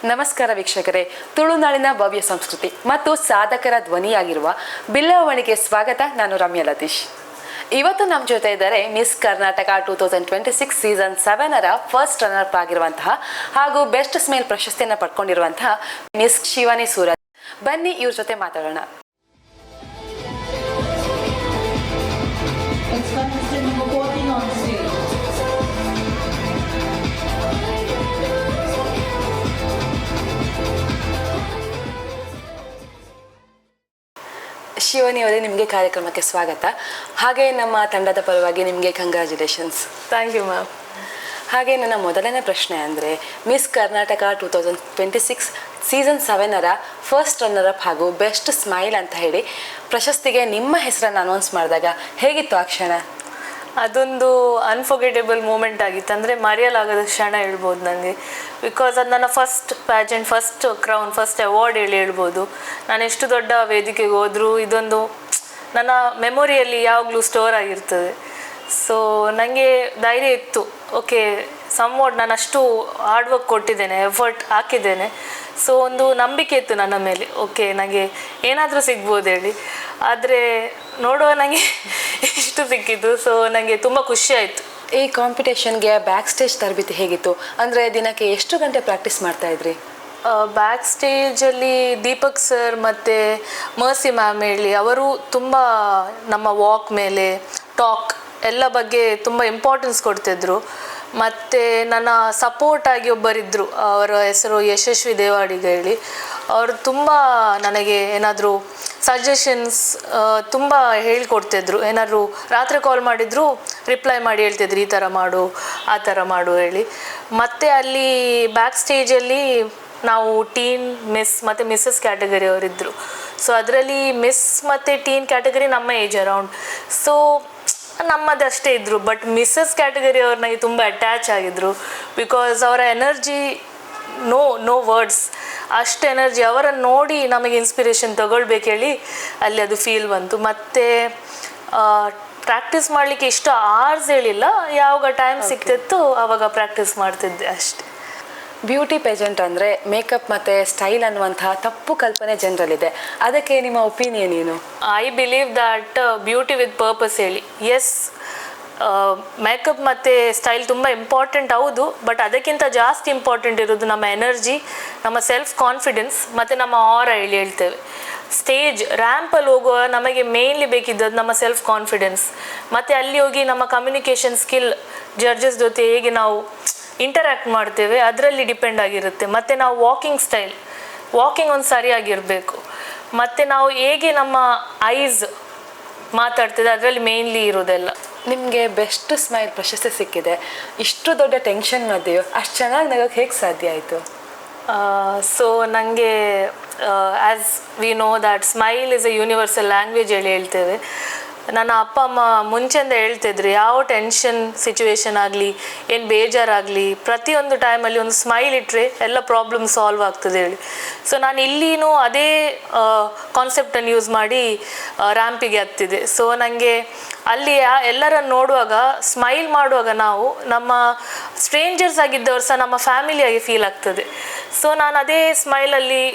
ನಮಸ್ಕಾರ ವೀಕ್ಷಕರೇ, ತುಳುನಾಡಿನ ಭವ್ಯ ಸಂಸ್ಕೃತಿ ಮತ್ತು ಸಾಧಕರ ಧ್ವನಿಯಾಗಿರುವ ಬಿಲ್ಲವಣಿಗೆ ಸ್ವಾಗತ. ನಾನು ರಮ್ಯಾ ಲತೀಶ್. ಇವತ್ತು ನಮ್ಮ ಜೊತೆ ಇದ್ದಾರೆ ಮಿಸ್ ಕರ್ನಾಟಕ 2026 ಸೀಸನ್ 7ರ ಫಸ್ಟ್ ರನ್ನರ್ ಆಗಿರುವಂತಹ ಹಾಗೂ ಬೆಸ್ಟ್ ಸ್ಮೈಲ್ ಪ್ರಶಸ್ತಿಯನ್ನು ಪಡ್ಕೊಂಡಿರುವಂತಹ ಮಿಸ್ ಶಿವಾನಿ ಸೂರಜ್. ಬನ್ನಿ ಇವ್ರ ಜೊತೆ ಮಾತಾಡೋಣ. ಶಿವಾನಿ ಅವರೇ, ನಿಮಗೆ ಕಾರ್ಯಕ್ರಮಕ್ಕೆ ಸ್ವಾಗತ. ಹಾಗೆ ನಮ್ಮ ತಂಡದ ಪರವಾಗಿ ನಿಮಗೆ ಕಂಗ್ರ್ಯಾಚುಲೇಷನ್ಸ್. Thank you ma'am. ಹಾಗೆ ನನ್ನ ಮೊದಲನೇ ಪ್ರಶ್ನೆ ಅಂದರೆ, ಮಿಸ್ ಕರ್ನಾಟಕ 2026 ಸೀಸನ್ 7ರ ಫಸ್ಟ್ ರನ್ನರ್ ಅಪ್ ಹಾಗೂ ಬೆಸ್ಟ್ ಸ್ಮೈಲ್ ಅಂತ ಹೇಳಿ ಪ್ರಶಸ್ತಿಗೆ ನಿಮ್ಮ ಹೆಸರನ್ನು ಅನೌನ್ಸ್ ಮಾಡಿದಾಗ ಹೇಗಿತ್ತು ಆ ಕ್ಷಣ? ಅದೊಂದು ಅನ್ಫರ್ಗೆಟೇಬಲ್ ಮೂಮೆಂಟ್ ಆಗಿತ್ತು, ಅಂದರೆ ಮರೆಯಲಾಗದ ಕ್ಷಣ ಹೇಳ್ಬೋದು ನನಗೆ. ಬಿಕಾಸ್ ಅದು ನನ್ನ first pageant, first crown, first award ಹೇಳ್ಬೋದು. ನಾನು ಎಷ್ಟು ದೊಡ್ಡ ವೇದಿಕೆಗೆ ಹೋದರೂ ಇದೊಂದು ನನ್ನ ಮೆಮೊರಿಯಲ್ಲಿ ಯಾವಾಗಲೂ ಸ್ಟೋರ್ ಆಗಿರ್ತದೆ. ಸೊ ನನಗೆ ಧೈರ್ಯ ಇತ್ತು, ಓಕೆ ಸಮ್ವಾಟ್ ನಾನು ಅಷ್ಟು ಹಾರ್ಡ್ ವರ್ಕ್ ಕೊಟ್ಟಿದ್ದೇನೆ, ಎಫರ್ಟ್ ಹಾಕಿದ್ದೇನೆ. ಸೊ ಒಂದು ನಂಬಿಕೆ ಇತ್ತು ನನ್ನ ಮೇಲೆ, ಓಕೆ ನನಗೆ ಏನಾದರೂ ಸಿಗ್ಬೋದು ಹೇಳಿ. ಆದರೆ ನೋಡುವ ನನಗೆ ಇಷ್ಟು ಸಿಕ್ಕಿದ್ದು. ಸೊ ನನಗೆ ತುಂಬ ಖುಷಿ ಆಯಿತು. ಈ ಕಾಂಪಿಟೇಷನ್ಗೆ ಬ್ಯಾಕ್ ಸ್ಟೇಜ್ ತರಬೇತಿ ಹೇಗಿತ್ತು? ಅಂದರೆ ದಿನಕ್ಕೆ ಎಷ್ಟು ಗಂಟೆ ಪ್ರಾಕ್ಟೀಸ್ ಮಾಡ್ತಾಯಿದ್ರಿ? ಬ್ಯಾಕ್ ಸ್ಟೇಜಲ್ಲಿ ದೀಪಕ್ ಸರ್ ಮತ್ತು ಮರ್ಸಿ ಮ್ಯಾಮ್ ಹೇಳಿ ಅವರು ತುಂಬ ನಮ್ಮ ವಾಕ್ ಮೇಲೆ, ಟಾಕ್ ಎಲ್ಲ ಬಗ್ಗೆ ತುಂಬ ಇಂಪಾರ್ಟೆನ್ಸ್ ಕೊಡ್ತಿದ್ರು. ಮತ್ತು ನನ್ನ ಸಪೋರ್ಟಾಗಿ ಒಬ್ಬರಿದ್ದರು, ಅವರ ಹೆಸರು ಯಶಸ್ವಿ ದೇವಾಡಿಗ ಹೇಳಿ. ಅವರು ತುಂಬ ನನಗೆ ಏನಾದರೂ ಸಜೆಷನ್ಸ್ ತುಂಬ ಹೇಳ್ಕೊಡ್ತಿದ್ರು. ಏನಾದರೂ ರಾತ್ರಿ ಕಾಲ್ ಮಾಡಿದ್ರು ರಿಪ್ಲೈ ಮಾಡಿ ಹೇಳ್ತಿದ್ರು, ಈ ಥರ ಮಾಡು, ಆ ಥರ ಮಾಡು ಹೇಳಿ. ಮತ್ತು ಅಲ್ಲಿ ಬ್ಯಾಕ್ ಸ್ಟೇಜಲ್ಲಿ ನಾವು ಟೀನ್, ಮಿಸ್ ಮತ್ತು ಮಿಸ್ಸಸ್ ಕ್ಯಾಟಗರಿ ಅವರಿದ್ದರು. ಸೊ ಅದರಲ್ಲಿ ಮಿಸ್ ಮತ್ತು ಟೀನ್ ಕ್ಯಾಟಗರಿ ನಮ್ಮ ಏಜ್ ಅರೌಂಡ್, ಸೊ ನಮ್ಮದಷ್ಟೇ ಇದ್ದರು. ಬಟ್ ಮಿಸ್ಸಸ್ ಕ್ಯಾಟಗರಿ ಅವ್ರು ನನಗೆ ತುಂಬ ಅಟ್ಯಾಚ್ ಆಗಿದ್ದರು. ಬಿಕಾಸ್ ಅವರ ಎನರ್ಜಿ ನೋ ವರ್ಡ್ಸ್, ಅಷ್ಟು ಎನರ್ಜಿ. ಅವರನ್ನು ನೋಡಿ ನಮಗೆ ಇನ್ಸ್ಪಿರೇಷನ್ ತಗೊಳ್ಬೇಕು ಹೇಳಿ ಅಲ್ಲಿ ಅದು ಫೀಲ್ ಬಂತು. ಮತ್ತು ಪ್ರಾಕ್ಟೀಸ್ ಮಾಡಲಿಕ್ಕೆ ಇಷ್ಟು ಆರ್ಸ್ ಹೇಳಿಲ್ಲ, ಯಾವಾಗ ಟೈಮ್ ಸಿಗ್ತಿತ್ತು ಆವಾಗ ಪ್ರಾಕ್ಟೀಸ್ ಮಾಡ್ತಿದ್ದೆ ಅಷ್ಟೆ. ಬ್ಯೂಟಿ ಪೇಜೆಂಟ್ ಅಂದರೆ ಮೇಕಪ್ ಮತ್ತು ಸ್ಟೈಲ್ ಅನ್ನುವಂತಹ ತಪ್ಪು ಕಲ್ಪನೆ ಜನರಲ್ಲಿದೆ, ಅದಕ್ಕೆ ನಿಮ್ಮ ಒಪಿನಿಯನ್ ಏನು? I believe that beauty with purpose ಹೇಳಿ. ಎಸ್, ಮೇಕಪ್ ಮತ್ತು ಸ್ಟೈಲ್ ತುಂಬ ಇಂಪಾರ್ಟೆಂಟ್ ಹೌದು, ಬಟ್ ಅದಕ್ಕಿಂತ ಜಾಸ್ತಿ ಇಂಪಾರ್ಟೆಂಟ್ ಇರೋದು ನಮ್ಮ ಎನರ್ಜಿ, ನಮ್ಮ ಸೆಲ್ಫ್ ಕಾನ್ಫಿಡೆನ್ಸ್ ಮತ್ತು ನಮ್ಮ ಆರ ಹೇಳ್ತೇವೆ. ಸ್ಟೇಜ್ ರ್ಯಾಂಪಲ್ಲಿ ಹೋಗುವ ನಮಗೆ ಮೇಯ್ನ್ಲಿ ಬೇಕಿದ್ದದ್ದು ನಮ್ಮ ಸೆಲ್ಫ್ ಕಾನ್ಫಿಡೆನ್ಸ್. ಮತ್ತು ಅಲ್ಲಿ ಹೋಗಿ ನಮ್ಮ ಕಮ್ಯುನಿಕೇಷನ್ ಸ್ಕಿಲ್, ಜಡ್ಜಸ್ ಜೊತೆ ಹೇಗೆ ನಾವು ಇಂಟರ್ಯಾಕ್ಟ್ ಮಾಡ್ತೇವೆ ಅದರಲ್ಲಿ ಡಿಪೆಂಡ್ ಆಗಿರುತ್ತೆ. ಮತ್ತು ನಾವು ವಾಕಿಂಗ್ ಒಂದು ಸರಿಯಾಗಿರಬೇಕು. ಮತ್ತು ನಾವು ಹೇಗೆ ನಮ್ಮ ಐಸ್ ಮಾತಾಡ್ತಿದ್ದೆ ಅದರಲ್ಲಿ ಮೇಯ್ನ್ಲಿ ಇರೋದೆಲ್ಲ. ನಿಮಗೆ ಬೆಸ್ಟ್ ಸ್ಮೈಲ್ ಪ್ರಶಸ್ತಿ ಸಿಕ್ಕಿದೆ, ಇಷ್ಟು ದೊಡ್ಡ ಟೆನ್ಷನ್ ಮಧ್ಯೆಯೋ ಅಷ್ಟು ಚೆನ್ನಾಗಿ ನಗೋಕ್ಕೆ ಹೇಗೆ ಸಾಧ್ಯ ಆಯಿತು? ಸೊ ನನಗೆ as we know that smile is A universal language ಹೇಳ್ತೇವೆ. ನನ್ನ ಅಪ್ಪ ಅಮ್ಮ ಮುಂಚೆಯಿಂದ ಹೇಳ್ತಿದ್ರು, ಯಾವ ಟೆನ್ಷನ್ ಸಿಚುವೇಶನ್ ಆಗಲಿ, ಏನು ಬೇಜಾರಾಗಲಿ, ಪ್ರತಿಯೊಂದು ಟೈಮಲ್ಲಿ ಒಂದು ಸ್ಮೈಲ್ ಇಟ್ಟರೆ ಎಲ್ಲ ಪ್ರಾಬ್ಲಮ್ ಸಾಲ್ವ್ ಆಗ್ತದೆ ಹೇಳಿ. ಸೊ ನಾನು ಇಲ್ಲಿನೂ ಅದೇ ಕಾನ್ಸೆಪ್ಟನ್ನು ಯೂಸ್ ಮಾಡಿ ರ್ಯಾಂಪಿಗೆ ಹತ್ತಿದೆ. ಸೊ ನನಗೆ ಅಲ್ಲಿ ಎಲ್ಲರನ್ನು ನೋಡುವಾಗ, ಸ್ಮೈಲ್ ಮಾಡುವಾಗ ನಾವು ನಮ್ಮ ಸ್ಟ್ರೇಂಜರ್ಸ್ ಆಗಿದ್ದವ್ರು ಸಹ ನಮ್ಮ ಫ್ಯಾಮಿಲಿಯಾಗಿ ಫೀಲ್ ಆಗ್ತದೆ. ಸೊ ನಾನು ಅದೇ ಸ್ಮೈಲಲ್ಲಿ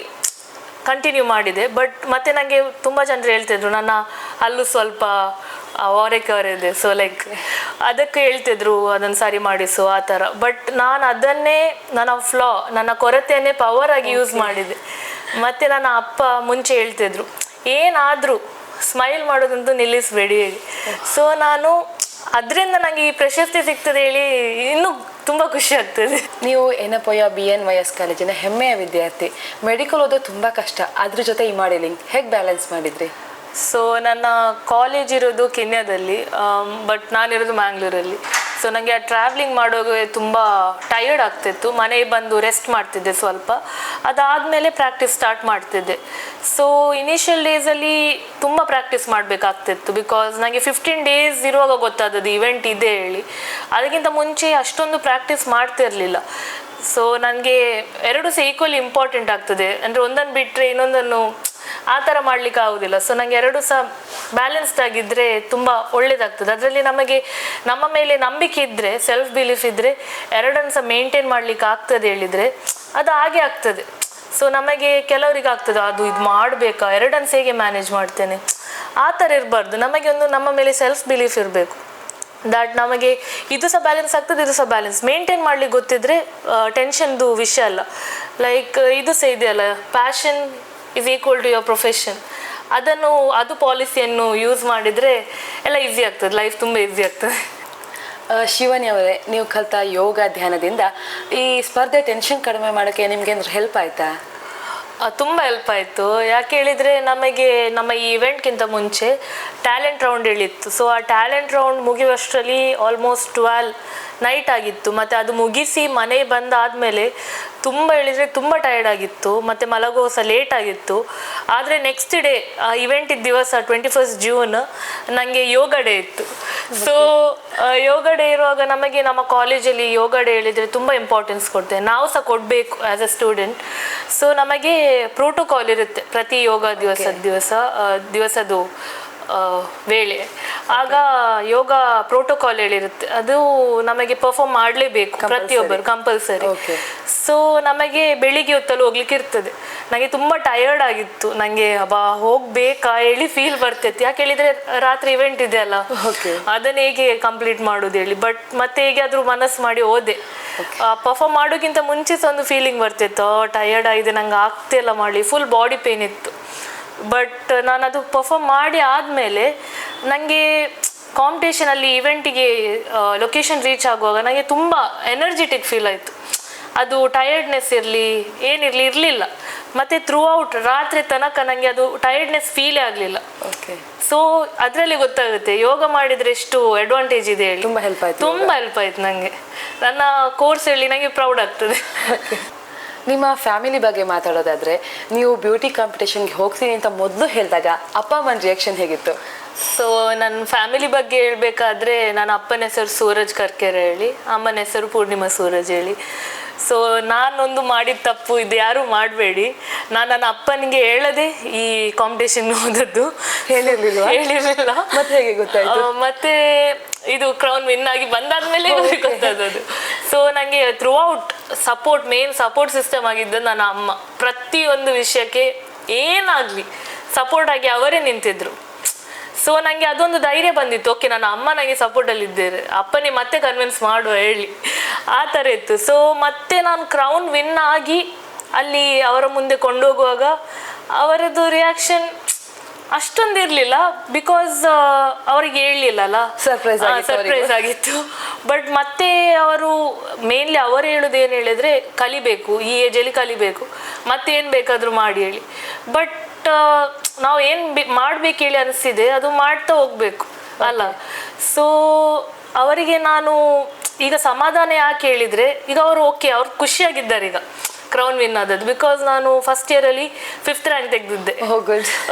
ಕಂಟಿನ್ಯೂ ಮಾಡಿದೆ. ಬಟ್ ಮತ್ತೆ ನನಗೆ ತುಂಬ ಜನರು ಹೇಳ್ತಿದ್ರು ನನ್ನ ಅಲ್ಲೂ ಸ್ವಲ್ಪ ಇದೆ, ಸೊ ಲೈಕ್ ಅದಕ್ಕೆ ಹೇಳ್ತಿದ್ರು ಅದನ್ನು ಸರಿ ಮಾಡಿಸು ಆ ಥರ. ಬಟ್ ನಾನು ಅದನ್ನೇ ನನ್ನ ಕೊರತೆಯನ್ನೇ ಪವರ್ ಆಗಿ ಯೂಸ್ ಮಾಡಿದೆ. ಮತ್ತು ನನ್ನ ಅಪ್ಪ ಮುಂಚೆ ಹೇಳ್ತಿದ್ರು, ಏನಾದರೂ ಸ್ಮೈಲ್ ಮಾಡೋದಂತೂ ನಿಲ್ಲಿಸಬೇಡಿ ಹೇಳಿ. ಸೊ ನಾನು ಅದರಿಂದ ನನಗೆ ಈ ಪ್ರಶಸ್ತಿ ಸಿಗ್ತದೆ ಹೇಳಿ ಇನ್ನೂ ತುಂಬ ಖುಷಿ ಆಗ್ತದೆ. ನೀವು ಎನಪೊಯ BNYS ಕಾಲೇಜಿನ ಹೆಮ್ಮೆಯ ವಿದ್ಯಾರ್ಥಿ. ಮೆಡಿಕಲ್ ಓದೋದು ತುಂಬ ಕಷ್ಟ, ಅದ್ರ ಜೊತೆ ಈ ಮಾಡೆಲಿಂಗ್ ಹೇಗೆ ಬ್ಯಾಲೆನ್ಸ್ ಮಾಡಿದ್ರಿ? ಸೊ ನನ್ನ ಕಾಲೇಜ್ ಇರೋದು ಕೆನ್ಯಾದಲ್ಲಿ, ಬಟ್ ನಾನಿರೋದು ಮ್ಯಾಂಗ್ಳೂರಲ್ಲಿ. ಸೊ ನನಗೆ ಆ ಟ್ರಾವೆಲಿಂಗ್ ಮಾಡುವಾಗ ತುಂಬ ಟಯರ್ಡ್ ಆಗ್ತಿತ್ತು. ಮನೆಗೆ ಬಂದು ರೆಸ್ಟ್ ಮಾಡ್ತಿದ್ದೆ ಸ್ವಲ್ಪ, ಅದಾದಮೇಲೆ ಪ್ರಾಕ್ಟೀಸ್ ಸ್ಟಾರ್ಟ್ ಮಾಡ್ತಿದ್ದೆ. ಸೊ ಇನಿಷಿಯಲ್ ಡೇಸಲ್ಲಿ ತುಂಬ ಪ್ರಾಕ್ಟೀಸ್ ಮಾಡಬೇಕಾಗ್ತಿತ್ತು. ಬಿಕಾಸ್ ನನಗೆ 15 ಡೇಸ್ ಇರುವಾಗ ಗೊತ್ತಾದದ್ದು ಇವೆಂಟ್ ಇದೆ ಹೇಳಿ. ಅದಕ್ಕಿಂತ ಮುಂಚೆ ಅಷ್ಟೊಂದು ಪ್ರಾಕ್ಟೀಸ್ ಮಾಡ್ತಿರಲಿಲ್ಲ. ಸೊ ನನಗೆ ಎರಡು ಸಹ ಈಕ್ವಲಿ ಇಂಪಾರ್ಟೆಂಟ್ ಆಗ್ತದೆ, ಅಂದರೆ ಒಂದನ್ನು ಬಿಟ್ಟರೆ ಇನ್ನೊಂದನ್ನು ಆ ಥರ ಮಾಡಲಿಕ್ಕೆ ಆಗೋದಿಲ್ಲ. ಸೊ ನನಗೆ ಎರಡು ಸಹ ಬ್ಯಾಲೆನ್ಸ್ಡ್ ಆಗಿದ್ದರೆ ತುಂಬ ಒಳ್ಳೇದಾಗ್ತದೆ. ಅದರಲ್ಲಿ ನಮಗೆ ನಮ್ಮ ಮೇಲೆ ನಂಬಿಕೆ ಇದ್ದರೆ, ಸೆಲ್ಫ್ ಬಿಲೀಫ್ ಇದ್ದರೆ, ಎರಡನ್ನು ಸಹ ಮೇಂಟೈನ್ ಮಾಡಲಿಕ್ಕೆ ಆಗ್ತದೆ ಹೇಳಿದರೆ ಅದು ಹಾಗೆ ಆಗ್ತದೆ. ಸೊ ನಮಗೆ ಕೆಲವರಿಗೆ ಆಗ್ತದೆ ಅದು ಇದು ಮಾಡಬೇಕಾ, ಎರಡನ್ನು ಹೇಗೆ ಮ್ಯಾನೇಜ್ ಮಾಡ್ತೇನೆ, ಆ ಥರ ಇರಬಾರ್ದು. ನಮಗೆ ಒಂದು ನಮ್ಮ ಮೇಲೆ ಸೆಲ್ಫ್ ಬಿಲೀಫ್ ಇರಬೇಕು. ದಟ್ ನಮಗೆ ಇದು ಸಹ ಬ್ಯಾಲೆನ್ಸ್ ಆಗ್ತದೆ, ಇದು ಸಹ ಬ್ಯಾಲೆನ್ಸ್ ಮೇಂಟೈನ್ ಮಾಡ್ಲಿಕ್ಕೆ ಗೊತ್ತಿದ್ರೆ ಟೆನ್ಷನ್ದು ವಿಷಯ ಅಲ್ಲ. ಲೈಕ್ ಇದು ಸಹ ಇದೆಯಲ್ಲ, passion is equal to your profession. ಅದು ಪಾಲಿಸಿಯನ್ನು ಯೂಸ್ ಮಾಡಿದರೆ ಎಲ್ಲ ಈಸಿ ಆಗ್ತದೆ, ಲೈಫ್ ತುಂಬ ಈಸಿ ಆಗ್ತದೆ. ಶಿವಾನಿ ಅವರೇ, ನೀವು ಕಲಿತ ಯೋಗ ಧ್ಯಾನದಿಂದ ಈ ಸ್ಪರ್ಧೆ ಟೆನ್ಷನ್ ಕಡಿಮೆ ಮಾಡೋಕ್ಕೆ ನಿಮ್ಗೇನಾದ್ರು ಹೆಲ್ಪ್ ಆಯ್ತಾ? ತುಂಬ ಹೆಲ್ಪ್ ಆಯಿತು. ಯಾಕೆ ಹೇಳಿದರೆ ನಮಗೆ ನಮ್ಮ ಈ ಇವೆಂಟ್ಗಿಂತ ಮುಂಚೆ ಟ್ಯಾಲೆಂಟ್ ರೌಂಡ್ ಹೇಳಿತ್ತು. ಸೊ ಆ ಟ್ಯಾಲೆಂಟ್ ರೌಂಡ್ ಮುಗಿಯುವಷ್ಟರಲ್ಲಿ ಆಲ್ಮೋಸ್ಟ್ 12 ನೈಟ್ ಆಗಿತ್ತು. ಮತ್ತು ಅದು ಮುಗಿಸಿ ಮನೆ ಬಂದಾದಮೇಲೆ ತುಂಬ ಹೇಳಿದರೆ ತುಂಬ ಟಯರ್ಡ್ ಆಗಿತ್ತು, ಮತ್ತು ಮಲಗೋ ಸಹ ಲೇಟ್ ಆಗಿತ್ತು. ಆದರೆ ನೆಕ್ಸ್ಟ್ ಡೇ ಆ ಇವೆಂಟಿದ್ದ ದಿವಸ 21 ಜೂನ್ ನನಗೆ ಯೋಗ ಡೇ ಇತ್ತು. ಸೊ ಯೋಗ ಡೇ ಇರುವಾಗ ನಮಗೆ ನಮ್ಮ ಕಾಲೇಜಲ್ಲಿ ಯೋಗ ಡೇ ಹೇಳಿದರೆ ತುಂಬ ಇಂಪಾರ್ಟೆನ್ಸ್ ಕೊಡ್ತೇವೆ, ನಾವು ಸಹ ಕೊಡಬೇಕು ಆ್ಯಸ್ ಅ ಸ್ಟೂಡೆಂಟ್. ಸೊ ನಮಗೆ ಪ್ರೋಟೋಕಾಲ್ ಇರುತ್ತೆ ಪ್ರತಿ ಯೋಗ ದಿವಸದ್ದು ವೇಳೆ. ಆಗ ಯೋಗ ಪ್ರೋಟೋಕಾಲ್ ಹೇಳಿರುತ್ತೆ, ಅದು ನಮಗೆ ಪರ್ಫಾರ್ಮ್ ಮಾಡಲೇಬೇಕು, ಪ್ರತಿಯೊಬ್ಬರು ಕಂಪಲ್ಸರಿ. ಸೊ ನಮಗೆ ಬೆಳಿಗ್ಗೆ ಹೊತ್ತಲ್ಲಿ ಹೋಗ್ಲಿಕ್ಕೆ ಇರ್ತದೆ. ನನಗೆ ತುಂಬ ಟಯರ್ಡ್ ಆಗಿತ್ತು, ನನಗೆ ಹೋಗ್ಬೇಕಾ ಹೇಳಿ ಫೀಲ್ ಬರ್ತೈತಿ. ಯಾಕೆ ಹೇಳಿದರೆ ರಾತ್ರಿ ಇವೆಂಟ್ ಇದೆ ಅಲ್ಲ, ಅದನ್ನು ಹೇಗೆ ಕಂಪ್ಲೀಟ್ ಮಾಡೋದು ಹೇಳಿ. ಬಟ್ ಮತ್ತೆ ಹೇಗೆ ಆದರೂ ಮನಸ್ಸು ಮಾಡಿ ಹೋದೆ. ಪರ್ಫಾರ್ಮ್ ಮಾಡೋಕ್ಕಿಂತ ಮುಂಚೆ ಸಹ ಒಂದು ಫೀಲಿಂಗ್ ಬರ್ತಿತ್ತು, ಟಯರ್ಡ್ ಆಗಿದೆ, ನಂಗೆ ಆಗ್ತಿಲ್ಲ ಮಾಡಲಿ, ಫುಲ್ ಬಾಡಿ ಪೇನ್ ಇತ್ತು. ಬಟ್ ನಾನು ಅದು ಪರ್ಫಾರ್ಮ್ ಮಾಡಿ ಆದಮೇಲೆ ನನಗೆ ಕಾಂಪಿಟೇಷನಲ್ಲಿ ಇವೆಂಟಿಗೆ ಲೊಕೇಶನ್ ರೀಚ್ ಆಗುವಾಗ ನನಗೆ ತುಂಬ ಎನರ್ಜೆಟಿಕ್ ಫೀಲ್ ಆಯಿತು. ಅದು ಟಯರ್ಡ್ನೆಸ್ ಇರಲಿಲ್ಲ. ಮತ್ತು ಥ್ರೂ ಔಟ್ ರಾತ್ರಿ ತನಕ ನನಗೆ ಅದು ಟಯರ್ಡ್ನೆಸ್ ಫೀಲೇ ಆಗಲಿಲ್ಲ. ಸೊ ಅದರಲ್ಲಿ ಗೊತ್ತಾಗುತ್ತೆ ಯೋಗ ಮಾಡಿದರೆ ಎಷ್ಟು ಅಡ್ವಾಂಟೇಜ್ ಇದೆ ಹೇಳಿ. ತುಂಬ ಹೆಲ್ಪ್ ಆಯ್ತು ನನಗೆ. ನನ್ನ ಕೋರ್ಸ್ ಹೇಳಿ ನನಗೆ ಪ್ರೌಡ್ ಆಗ್ತದೆ. ನಿಮ್ಮ ಫ್ಯಾಮಿಲಿ ಬಗ್ಗೆ ಮಾತಾಡೋದಾದರೆ, ನೀವು ಬ್ಯೂಟಿ ಕಾಂಪಿಟೇಷನ್ಗೆ ಹೋಗ್ತೀನಿ ಅಂತ ಮೊದಲು ಹೇಳಿದಾಗ ಅಪ್ಪ ಅಮ್ಮನ ರಿಯಾಕ್ಷನ್ ಹೇಗಿತ್ತು? ಸೊ ನನ್ನ ಫ್ಯಾಮಿಲಿ ಬಗ್ಗೆ ಹೇಳಬೇಕಾದ್ರೆ, ನನ್ನ ಅಪ್ಪನ ಹೆಸರು ಸೂರಜ್ ಕರ್ಕೆರೆ ಹೇಳಿ, ಅಮ್ಮನ ಹೆಸರು ಪೂರ್ಣಿಮಾ ಸೂರಜ್ ಹೇಳಿ. ಸೊ ನಾನೊಂದು ಮಾಡಿದ ತಪ್ಪು ಇದು ಯಾರೂ ಮಾಡಬೇಡಿ. ನಾನು ನನ್ನ ಅಪ್ಪನಿಗೆ ಹೇಳದೆ ಈ ಕಾಂಪಿಟೇಷನ್ ಹೋದದ್ದು. ಹೇಳಿರಲಿಲ್ಲ. ಮತ್ತೆ ಹೇಗೆ ಗೊತ್ತಾಯ್ತು? ಮತ್ತೆ ಇದು ಕ್ರೌನ್ ವಿನ್ ಆಗಿ ಬಂದಾದ್ಮೇಲೆ ಗೊತ್ತಾದದ್ದು. ಸೊ ನನಗೆ through out main support system ಆಗಿದ್ದು ನನ್ನ ಅಮ್ಮ. ಪ್ರತಿಯೊಂದು ವಿಷಯಕ್ಕೆ ಏನಾಗಲಿ ಸಪೋರ್ಟ್ ಆಗಿ ಅವರೇ ನಿಂತಿದ್ರು. ಸೊ ನನಗೆ ಅದೊಂದು ಧೈರ್ಯ ಬಂದಿತ್ತು, ಓಕೆ ನನ್ನ ಅಮ್ಮ ನನಗೆ ಸಪೋರ್ಟಲ್ಲಿ ಇದ್ದಾರೆ, ಅಪ್ಪನೇ ಮತ್ತೆ ಕನ್ವಿನ್ಸ್ ಮಾಡುವ ಹೇಳಿ, ಆ ಥರ ಇತ್ತು. ಸೊ ಮತ್ತೆ ನಾನು ಕ್ರೌನ್ ವಿನ್ ಆಗಿ ಅಲ್ಲಿ ಅವರ ಮುಂದೆ ಕೊಂಡೋಗುವಾಗ ಅವರದ್ದು ರಿಯಾಕ್ಷನ್ ಅಷ್ಟೊಂದು ಇರಲಿಲ್ಲ, ಬಿಕಾಸ್ ಅವ್ರಿಗೆ ಹೇಳಲಿಲ್ಲಲ್ಲ, ಸರ್ಪ್ರೈಸ್ ಆಗಿತ್ತು. ಬಟ್ ಮತ್ತೆ ಅವರು ಮೇನ್ಲಿ ಅವರು ಹೇಳೋದು ಏನು ಹೇಳಿದರೆ, ಕಲಿಬೇಕು, ಈ ಏಜಲ್ಲಿ ಕಲಿಬೇಕು, ಮತ್ತೆ ಏನು ಬೇಕಾದರೂ ಮಾಡಿ ಹೇಳಿ. ಬಟ್ ನಾವು ಏನು ಮಾಡ್ಬೇಕು ಹೇಳಿ ಅನಿಸ್ತಿದೆ ಅದು ಮಾಡ್ತಾ ಹೋಗ್ಬೇಕು ಅಲ್ಲ. ಸೊ ಅವರಿಗೆ ನಾನು ಈಗ ಸಮಾಧಾನ ಯಾಕೆ ಹೇಳಿದರೆ, ಈಗ ಅವರು ಅವ್ರು ಖುಷಿಯಾಗಿದ್ದಾರೆ ಈಗ ಕ್ರೌನ್ ವಿನ್ ಆದದ್ದು. ಬಿಕಾಸ್ ನಾನು ಫಸ್ಟ್ ಇಯರಲ್ಲಿ 5th ರ್ಯಾಂಕ್ ತೆಗೆದಿದ್ದೆ.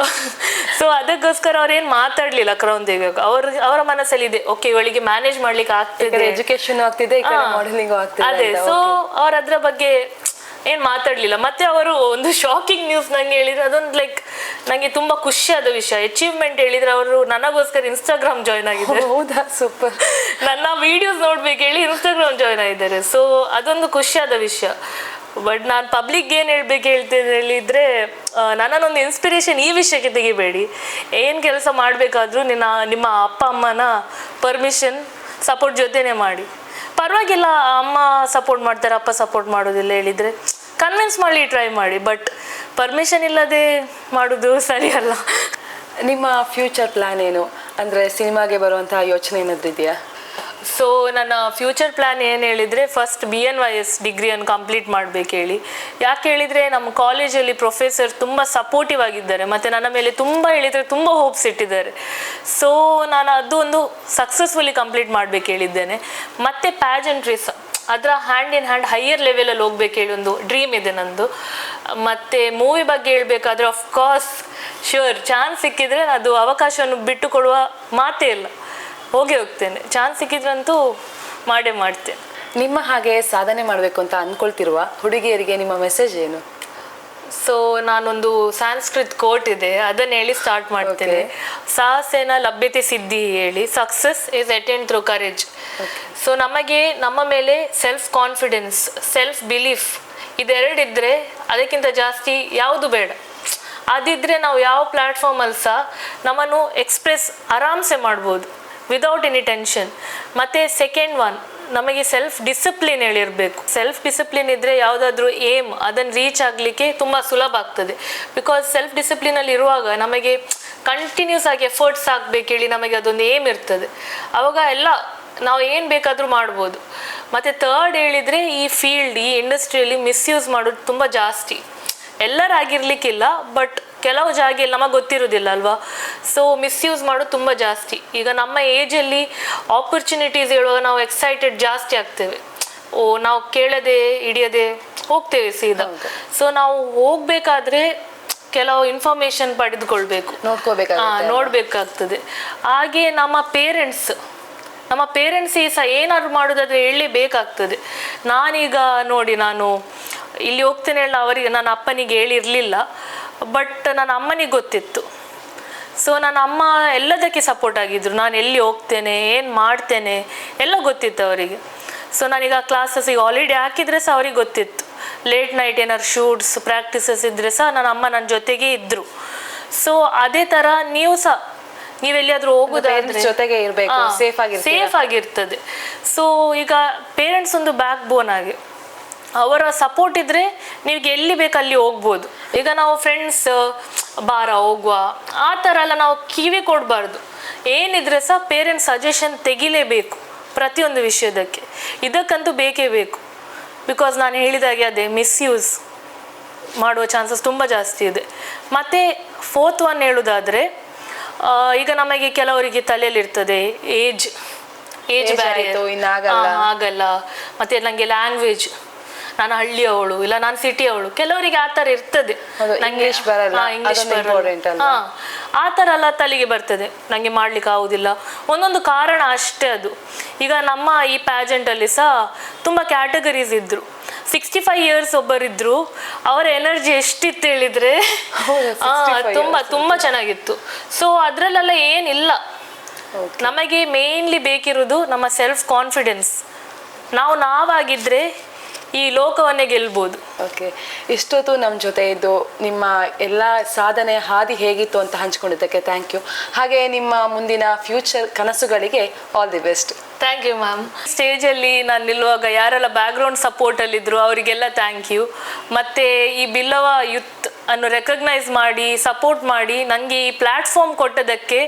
ಸೊ ಅದಕ್ಕೋಸ್ಕರ ಅವ್ರೇನು ಮಾತಾಡಲಿಲ್ಲ ಕ್ರೌನ್ ತೆಗಿಬೇಕು. ಅವರ ಮನಸ್ಸಲ್ಲಿ ಇದೆ, ಓಕೆ ಇವಳಿಗೆ ಮ್ಯಾನೇಜ್ ಮಾಡ್ಲಿಕ್ಕೆ ಆಗ್ತಿದೆ, ಎಜುಕೇಶನ್ ಆಗ್ತಿದೆ, ಅದೇ. ಸೊ ಅವ್ರ ಅದ್ರ ಬಗ್ಗೆ ಏನು ಮಾತಾಡಲಿಲ್ಲ. ಮತ್ತೆ ಅವರು ಒಂದು ಶಾಕಿಂಗ್ ನ್ಯೂಸ್ ನಂಗೆ ಹೇಳಿದ್ರು, ಅದೊಂದು ಲೈಕ್ ನನಗೆ ತುಂಬ ಖುಷಿಯಾದ ವಿಷಯ, ಅಚೀವ್ಮೆಂಟ್ ಹೇಳಿದ್ರೆ ಅವರು ನನಗೋಸ್ಕರ ಇನ್ಸ್ಟಾಗ್ರಾಮ್ ಜಾಯ್ನ್ ಆಗಿದ್ದಾರೆ. ಹೌದಾ, ಸೂಪರ್. ನನ್ನ ವಿಡಿಯೋಸ್ ನೋಡ್ಬೇಕು ಹೇಳಿ ಇನ್ಸ್ಟಾಗ್ರಾಮ್ ಜಾಯ್ನ್ ಆಗಿದ್ದಾರೆ. ಸೊ ಅದೊಂದು ಖುಷಿಯಾದ ವಿಷಯ. ಬಟ್ ನಾನು ಪಬ್ಲಿಕ್ ಏನು ಹೇಳ್ತೇನೆ ಹೇಳಿದರೆ, ನನ್ನನ್ನೊಂದು ಇನ್ಸ್ಪಿರೇಷನ್ ಈ ವಿಷಯಕ್ಕೆ ತೆಗಿಬೇಡಿ. ಏನು ಕೆಲಸ ಮಾಡಬೇಕಾದ್ರೂ ನಿಮ್ಮ ಅಪ್ಪ ಅಮ್ಮನ ಪರ್ಮಿಷನ್ ಸಪೋರ್ಟ್ ಜೊತೆನೇ ಮಾಡಿ. ಪರವಾಗಿಲ್ಲ, ಅಮ್ಮ ಸಪೋರ್ಟ್ ಮಾಡ್ತಾರೆ, ಅಪ್ಪ ಸಪೋರ್ಟ್ ಮಾಡೋದಿಲ್ಲ ಹೇಳಿದರೆ ಕನ್ವಿನ್ಸ್ ಮಾಡಿ ಟ್ರೈ ಮಾಡಿ. ಬಟ್ ಪರ್ಮಿಷನ್ ಇಲ್ಲದೆ ಮಾಡೋದು ಸರಿಯಲ್ಲ. ನಿಮ್ಮ ಫ್ಯೂಚರ್ ಪ್ಲ್ಯಾನ್ ಏನು? ಅಂದರೆ ಸಿನಿಮಾಗೆ ಬರುವಂತಹ ಯೋಚನೆ ಏನಾದರೂ ಇದೆಯಾ? ಸೊ ನನ್ನ ಫ್ಯೂಚರ್ ಪ್ಲ್ಯಾನ್ ಏನು ಹೇಳಿದರೆ, ಫಸ್ಟ್ BNYS ಡಿಗ್ರಿಯನ್ನು ಕಂಪ್ಲೀಟ್ ಮಾಡಬೇಕು ಹೇಳಿ. ಯಾಕೆ ಹೇಳಿದರೆ ನಮ್ಮ ಕಾಲೇಜಲ್ಲಿ ಪ್ರೊಫೆಸರ್ ತುಂಬ ಸಪೋರ್ಟಿವ್ ಆಗಿದ್ದಾರೆ, ಮತ್ತು ನನ್ನ ಮೇಲೆ ತುಂಬ ಹೇಳಿದರೆ ತುಂಬ ಹೋಪ್ಸ್ ಇಟ್ಟಿದ್ದಾರೆ. ಸೊ ನಾನು ಅದು ಒಂದು ಸಕ್ಸಸ್ಫುಲಿ ಕಂಪ್ಲೀಟ್ ಮಾಡಬೇಕು ಹೇಳಿದ್ದೇನೆ. ಮತ್ತು ಪ್ಯಾಜೆಂಟ್ರೀಸ್ ಅದರ ಹ್ಯಾಂಡ್ ಇನ್ ಹ್ಯಾಂಡ್ ಹೈಯರ್ ಲೆವೆಲಲ್ಲಿ ಹೋಗ್ಬೇಕು ಹೇಳಿ ಒಂದು ಡ್ರೀಮ್ ಇದೆ ನಂದು. ಮತ್ತು ಮೂವಿ ಬಗ್ಗೆ ಹೇಳಬೇಕಾದ್ರೆ, ಆಫ್ಕೋರ್ಸ್ ಶ್ಯೂರ್ ಚಾನ್ಸ್ ಸಿಕ್ಕಿದರೆ ಅದು ಅವಕಾಶವನ್ನು ಬಿಟ್ಟು ಕೊಡುವ ಮಾತೇ ಇಲ್ಲ, ಹೋಗ್ತೇನೆ. ಚಾನ್ಸ್ ಸಿಕ್ಕಿದ್ರಂತೂ ಮಾಡೇ ಮಾಡ್ತೇನೆ. ನಿಮ್ಮ ಹಾಗೆ ಸಾಧನೆ ಮಾಡಬೇಕು ಅಂತ ಅಂದ್ಕೊಳ್ತಿರುವ ಹುಡುಗಿಯರಿಗೆ ನಿಮ್ಮ ಮೆಸೇಜ್ ಏನು? ಸೊ ನಾನೊಂದು ಸಾಂಸ್ಕೃತ್ ಕೋಟ್ ಇದೆ ಅದನ್ನ ಹೇಳಿ ಸ್ಟಾರ್ಟ್ ಮಾಡ್ತೇನೆ. ಸಾಹಸೇನ ಲಭ್ಯತೆ ಸಿದ್ಧಿ ಹೇಳಿ, success is attained through courage. So ನಮಗೆ ನಮ್ಮ ಮೇಲೆ ಸೆಲ್ಫ್ ಕಾನ್ಫಿಡೆನ್ಸ್, ಸೆಲ್ಫ್ ಬಿಲೀಫ್ ಇದೆರಡಿದ್ರೆ ಅದಕ್ಕಿಂತ ಜಾಸ್ತಿ ಯಾವುದು ಬೇಡ. ಅದಿದ್ರೆ ನಾವು ಯಾವ ಪ್ಲ್ಯಾಟ್ಫಾರ್ಮಲ್ಲಿ ಸಹ ನಮ್ಮನ್ನು ಎಕ್ಸ್ಪ್ರೆಸ್ ಆರಾಮ್ಸೆ ಮಾಡ್ಬೋದು ವಿದೌಟ್ ಎನಿ ಟೆನ್ಷನ್. ಮತ್ತು ಸೆಕೆಂಡ್ ಒನ್, ನಮಗೆ ಸೆಲ್ಫ್ ಡಿಸಿಪ್ಲಿನ್ ಹೇಳಿರಬೇಕು. ಸೆಲ್ಫ್ ಡಿಸಿಪ್ಲಿನ್ ಇದ್ದರೆ ಯಾವುದಾದ್ರೂ ಏಮ್ ಅದನ್ನು ರೀಚ್ ಆಗಲಿಕ್ಕೆ ತುಂಬ ಸುಲಭ ಆಗ್ತದೆ. ಬಿಕಾಸ್ ಸೆಲ್ಫ್ ಡಿಸಿಪ್ಲಿನಲ್ಲಿ ಇರುವಾಗ ನಮಗೆ ಕಂಟಿನ್ಯೂಸ್ ಆಗಿ ಎಫರ್ಟ್ಸ್ ಹಾಕ್ಬೇಕು ಹೇಳಿ ನಮಗೆ ಅದೊಂದು ಏಮ್ ಇರ್ತದೆ. ಆವಾಗ ಎಲ್ಲ ನಾವು ಏನು ಬೇಕಾದರೂ ಮಾಡ್ಬೋದು. ಮತ್ತು ಥರ್ಡ್ ಹೇಳಿದರೆ ಈ ಫೀಲ್ಡ್, ಈ ಇಂಡಸ್ಟ್ರಿಯಲ್ಲಿ ಮಿಸ್ಯೂಸ್ ಮಾಡೋದು ತುಂಬ ಜಾಸ್ತಿ. ಎಲ್ಲರಾಗಿರ್ಲಿಕ್ಕಿಲ್ಲ, ಬಟ್ ಕೆಲವು ಜಾಗೆಯಲ್ಲಿ ನಮಗೆ ಗೊತ್ತಿರೋದಿಲ್ಲ ಅಲ್ವಾ. ಸೊ ಮಿಸ್ಯೂಸ್ ಮಾಡೋದು ತುಂಬ ಜಾಸ್ತಿ. ಈಗ ನಮ್ಮ ಏಜಲ್ಲಿ ಆಪರ್ಚುನಿಟೀಸ್ ಹೇಳುವಾಗ ನಾವು ಎಕ್ಸೈಟೆಡ್ ಜಾಸ್ತಿ ಆಗ್ತೇವೆ. ನಾವು ಕೇಳದೆ ಹಿಡಿಯದೆ ಹೋಗ್ತೇವೆ ಸೀದಾ. ಸೊ ನಾವು ಹೋಗ್ಬೇಕಾದ್ರೆ ಕೆಲವು ಇನ್ಫಾರ್ಮೇಶನ್ ಪಡೆದುಕೊಳ್ಬೇಕು, ನೋಡ್ಬೇಕಾಗ್ತದೆ. ಹಾಗೆ ನಮ್ಮ ಪೇರೆಂಟ್ಸಿಗೆ ಸಹ ಏನಾದ್ರು ಮಾಡೋದಾದ್ರೆ ಹೇಳಲೇಬೇಕಾಗ್ತದೆ. ನಾನೀಗ ನೋಡಿ, ನಾನು ಇಲ್ಲಿ ಹೋಗ್ತೇನೆ ಹೇಳ ಅವರಿಗೆ ನನ್ನ ಅಪ್ಪನಿಗೆ ಹೇಳಿರಲಿಲ್ಲ, ಬಟ್ ನನ್ನ ಅಮ್ಮನಿಗೆ ಗೊತ್ತಿತ್ತು. ಸೊ ನನ್ನ ಅಮ್ಮ ಎಲ್ಲದಕ್ಕೆ ಸಪೋರ್ಟ್ ಆಗಿದ್ರು. ನಾನು ಎಲ್ಲಿ ಹೋಗ್ತೇನೆ, ಏನು ಮಾಡ್ತೇನೆ ಎಲ್ಲ ಗೊತ್ತಿತ್ತು ಅವರಿಗೆ. ಸೊ ನಾನೀಗ ಕ್ಲಾಸಸ್ಸಿಗೆ ಹಾಲಿಡೇ ಹಾಕಿದರೆ ಸಹ ಅವ್ರಿಗೆ ಗೊತ್ತಿತ್ತು. ಲೇಟ್ ನೈಟ್ ಏನಾದ್ರು ಶೂಟ್ಸ್ ಪ್ರಾಕ್ಟೀಸಸ್ ಇದ್ದರೆ ಸಹ ನನ್ನ ಅಮ್ಮ ನನ್ನ ಜೊತೆಗೆ ಇದ್ದರು. ಸೊ ಅದೇ ಥರ ನೀವು ಸಹ ನೀವೆಲ್ಲಿಯಾದರೂ ಹೋಗೋದಾದ್ರೆ ಜೊತೆಗೆ ಇರಬೇಕು, ಸೇಫ್ ಆಗಿರ್ತದೆ. ಸೊ ಈಗ ಪೇರೆಂಟ್ಸ್ ಒಂದು ಬ್ಯಾಕ್ ಬೋನ್ ಆಗಿ, ಅವರ ಸಪೋರ್ಟ್ ಇದ್ದರೆ ನೀವು ಎಲ್ಲಿ ಬೇಕು ಅಲ್ಲಿ ಹೋಗ್ಬೋದು. ಈಗ ನಾವು ಫ್ರೆಂಡ್ಸ್ ಬಾರ ಹೋಗುವ ಆ ಥರ ಎಲ್ಲ ನಾವು ಕಿವಿ ಕೊಡಬಾರ್ದು. ಏನಿದ್ರೆ ಸಹ ಪೇರೆಂಟ್ಸ್ ಸಜೆಷನ್ ತೆಗಿಲೇಬೇಕು ಪ್ರತಿಯೊಂದು ವಿಷಯದಕ್ಕೆ. ಇದಕ್ಕಂತೂ ಬೇಕೇ ಬೇಕು. ಬಿಕಾಸ್ ನಾನು ಹೇಳಿದಾಗೆ ಅದೇ ಮಿಸ್ಯೂಸ್ ಮಾಡುವ ಚಾನ್ಸಸ್ ತುಂಬ ಜಾಸ್ತಿ ಇದೆ. ಮತ್ತು ಫೋರ್ತ್ ಒನ್ ಹೇಳೋದಾದರೆ, ಈಗ ನಮಗೆ ಕೆಲವರಿಗೆ ತಲೆಯಲ್ಲಿರ್ತದೆ ಏಜ್ ಬ್ಯಾರಿಯರ್ ಆಗಲ್ಲ, ಮತ್ತು ನನಗೆ ಲ್ಯಾಂಗ್ವೇಜ್, ನಾನು ಹಳ್ಳಿಯವಳು ಇಲ್ಲ ನಾನು ಸಿಟಿಯವಳು, ಕೆಲವರಿಗೆ ಆ ಥರ ಇರ್ತದೆ. ಇಂಗ್ಲಿಷ್ ಬರಲ್ಲ, ಆ ಥರ ಎಲ್ಲ ತಲೆಗೆ ಬರ್ತದೆ, ನನಗೆ ಮಾಡ್ಲಿಕ್ಕೆ ಆಗೋದಿಲ್ಲ. ಒಂದೊಂದು ಕಾರಣ ಅಷ್ಟೇ ಅದು. ಈಗ ನಮ್ಮ ಈ ಪ್ಯಾಜೆಂಟಲ್ಲಿ ಸಹ ತುಂಬ ಕ್ಯಾಟಗರೀಸ್ ಇದ್ದರು. 65 years ಒಬ್ಬರಿದ್ರು, ಅವರ ಎನರ್ಜಿ ಎಷ್ಟಿತ್ತು ಹೇಳಿದರೆ ತುಂಬ ಚೆನ್ನಾಗಿತ್ತು. ಸೊ ಅದರಲ್ಲೆಲ್ಲ ಏನಿಲ್ಲ. ನಮಗೆ ಮೇನ್ಲಿ ಬೇಕಿರೋದು ನಮ್ಮ ಸೆಲ್ಫ್ ಕಾನ್ಫಿಡೆನ್ಸ್. ನಾವಾಗಿದ್ದರೆ ಈ ಲೋಕವನ್ನೇ ಗೆಲ್ಬೋದು. ಓಕೆ, ಇಷ್ಟೊತ್ತು ನಮ್ಮ ಜೊತೆ ಇದ್ದು ನಿಮ್ಮ ಎಲ್ಲ ಸಾಧನೆಯ ಹಾದಿ ಹೇಗಿತ್ತು ಅಂತ ಹಂಚ್ಕೊಂಡಿದ್ದಕ್ಕೆ ಥ್ಯಾಂಕ್ ಯು. ಹಾಗೆ ನಿಮ್ಮ ಮುಂದಿನ ಫ್ಯೂಚರ್ ಕನಸುಗಳಿಗೆ all the best. Thank you ma'am. ಸ್ಟೇಜಲ್ಲಿ ನಾನು ನಿಲ್ಲುವಾಗ ಯಾರೆಲ್ಲ ಬ್ಯಾಕ್ಗ್ರೌಂಡ್ ಸಪೋರ್ಟಲ್ಲಿದ್ದರು ಅವರಿಗೆಲ್ಲ ಥ್ಯಾಂಕ್ ಯು. ಮತ್ತು ಈ ಬಿಲ್ಲವ ಯೂತ್ ಅನ್ನು ರೆಕಗ್ನೈಸ್ ಮಾಡಿ ಸಪೋರ್ಟ್ ಮಾಡಿ ನನಗೆ ಈ ಪ್ಲ್ಯಾಟ್ಫಾರ್ಮ್ ಕೊಟ್ಟದಕ್ಕೆ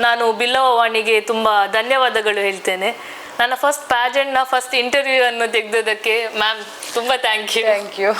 ನಾನು ಬಿಲ್ಲವ ವಾಣಿಗೆ ತುಂಬ ಧನ್ಯವಾದಗಳು ಹೇಳ್ತೇನೆ. ನನ್ನ ಫಸ್ಟ್ ಪ್ಯಾಜೆಂಟ್ನ ಫಸ್ಟ್ ಇಂಟರ್ವ್ಯೂ ಅನ್ನು ತೆಗೆದೋದಕ್ಕೆ ಮ್ಯಾಮ್ ತುಂಬ ಥ್ಯಾಂಕ್ ಯು.